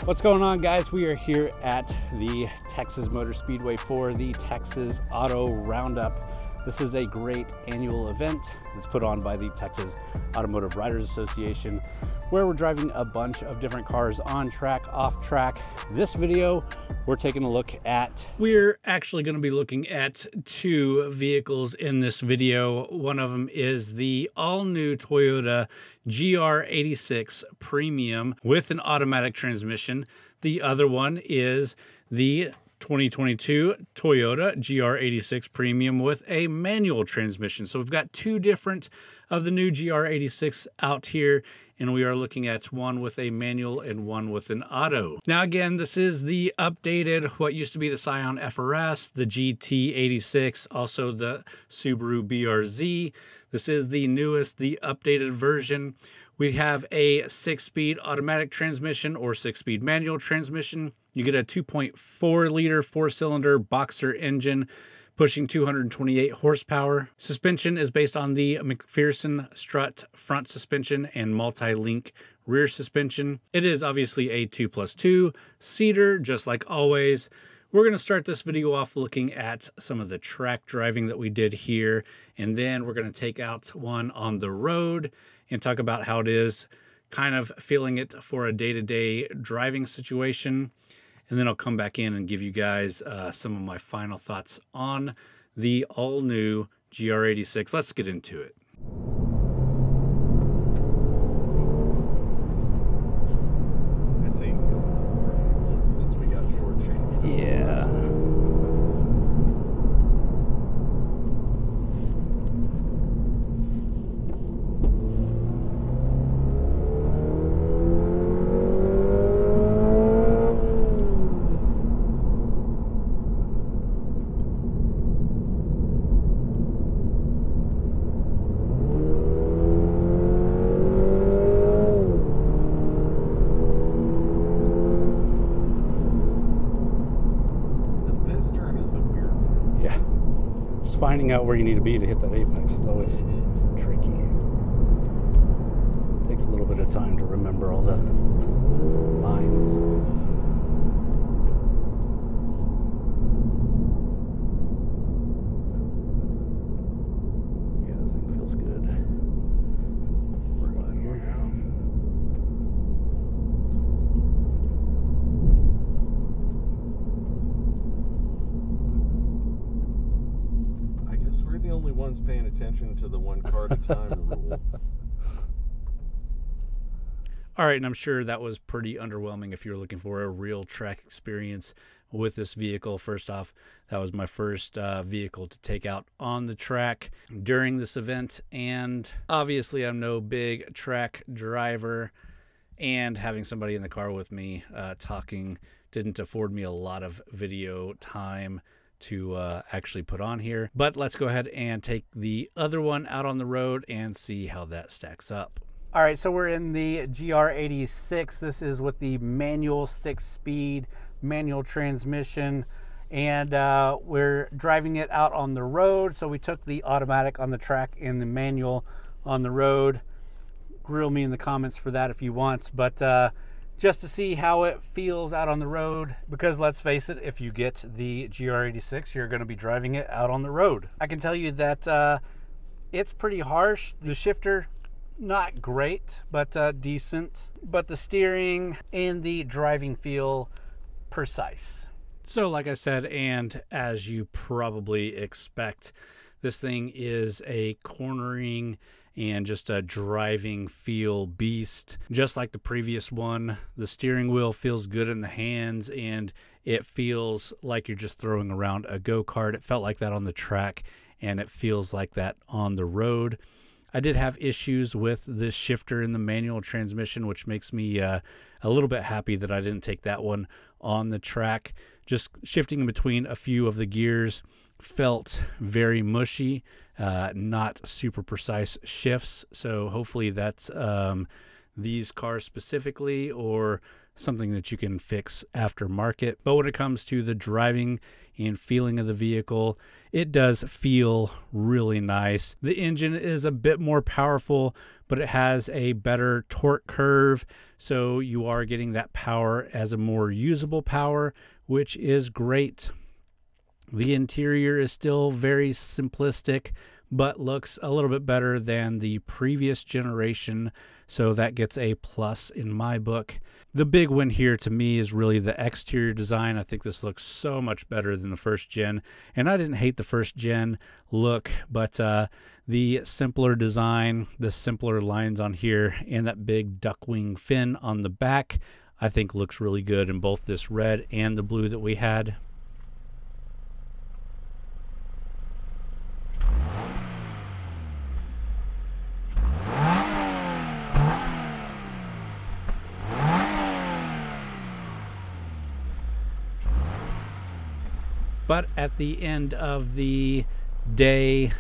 What's going on, guys? We are here at the Texas Motor Speedway for the Texas Auto Roundup. This is a great annual event that's put on by the Texas Automotive Riders Association, where we're driving a bunch of different cars on track, off track. This video, we're taking a look at... We're actually going to be looking at two vehicles in this video. One of them is the all-new Toyota GR86 Premium with an automatic transmission. The other one is the 2022 Toyota GR86 Premium with a manual transmission. So we've got two different of the new GR86 out here, and we are looking at one with a manual and one with an auto. Now again, this is the updated, what used to be the Scion FRS, the GT86, also the Subaru BRZ. This is the newest, the updated version. We have a 6-speed automatic transmission or 6-speed manual transmission. You get a 2.4 liter 4-cylinder boxer engine pushing 228 horsepower. Suspension is based on the McPherson strut front suspension and multi-link rear suspension. It is obviously a 2+2 seater, just like always. We're going to start this video off looking at some of the track driving that we did here, and then we're going to take out one on the road and talk about how it is kind of feeling it for a day-to-day driving situation. And then I'll come back in and give you guys some of my final thoughts on the all-new GR86. Let's get into it. I'd say since we got shortchanged. Yeah. Finding out where you need to be to hit that apex is always tricky. Takes a little bit of time to remember all the lines. Yeah, the thing feels good. Right here. We're the only ones paying attention to the one car at a time rule. All right, and I'm sure that was pretty underwhelming if you're looking for a real track experience with this vehicle. First off, that was my first vehicle to take out on the track during this event, and obviously I'm no big track driver, and having somebody in the car with me talking didn't afford me a lot of video time to actually put on here. But let's go ahead and take the other one out on the road and see how that stacks up. All right, so we're in the GR86. This is with the manual 6-speed manual transmission, and we're driving it out on the road. So we took the automatic on the track and the manual on the road. Grill me in the comments for that if you want, but just to see how it feels out on the road, because let's face it, if you get the GR86, you're going to be driving it out on the road. I can tell you that it's pretty harsh. The shifter, not great, but decent. But the steering and the driving feel precise. So like I said, and as you probably expect, this thing is a cornering and just a driving feel beast. Just like the previous one, the steering wheel feels good in the hands, and it feels like you're just throwing around a go-kart. It felt like that on the track, and it feels like that on the road. I did have issues with this shifter in the manual transmission, which makes me a little bit happy that I didn't take that one on the track. Just shifting between a few of the gears felt very mushy, not super precise shifts. So hopefully that's these cars specifically, or something that you can fix aftermarket. But when it comes to the driving and feeling of the vehicle, it does feel really nice. The engine is a bit more powerful, but it has a better torque curve, so you are getting that power as a more usable power, which is great. The interior is still very simplistic, but looks a little bit better than the previous generation, so that gets a plus in my book. The big win here to me is really the exterior design. I think this looks so much better than the first gen, and I didn't hate the first gen look, but the simpler design, the simpler lines on here, and that big duck wing fin on the back, I think looks really good in both this red and the blue that we had. But at the end of the day,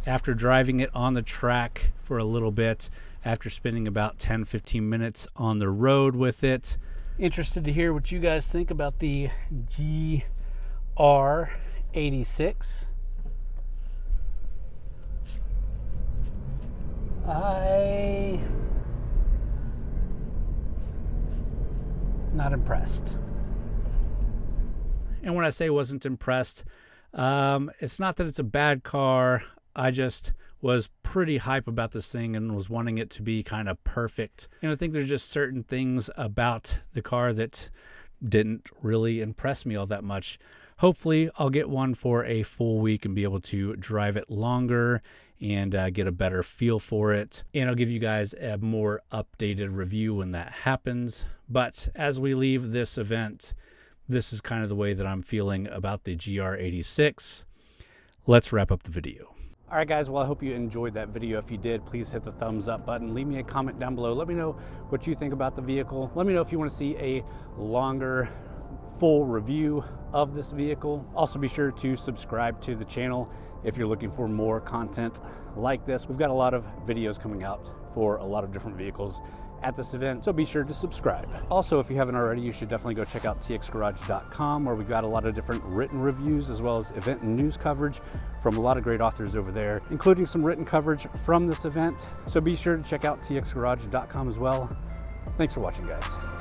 after driving it on the track for a little bit, after spending about 10-15 minutes on the road with it, interested to hear what you guys think about the GR86. Not impressed. And when I say wasn't impressed, it's not that it's a bad car. I just was pretty hype about this thing and was wanting it to be kind of perfect. And I think there's just certain things about the car that didn't really impress me all that much. Hopefully I'll get one for a full week and be able to drive it longer and get a better feel for it. And I'll give you guys a more updated review when that happens. But as we leave this event, this is kind of the way that I'm feeling about the GR86. Let's wrap up the video. All right, guys, well, I hope you enjoyed that video. If you did, please hit the thumbs up button. Leave me a comment down below. Let me know what you think about the vehicle. Let me know if you want to see a longer, full review of this vehicle. Also, be sure to subscribe to the channel if you're looking for more content like this. We've got a lot of videos coming out for a lot of different vehicles at this event, so be sure to subscribe. Also, if you haven't already, you should definitely go check out TXGARAGE.com, where we've got a lot of different written reviews as well as event and news coverage from a lot of great authors over there, including some written coverage from this event. So be sure to check out TXGARAGE.com as well. Thanks for watching, guys.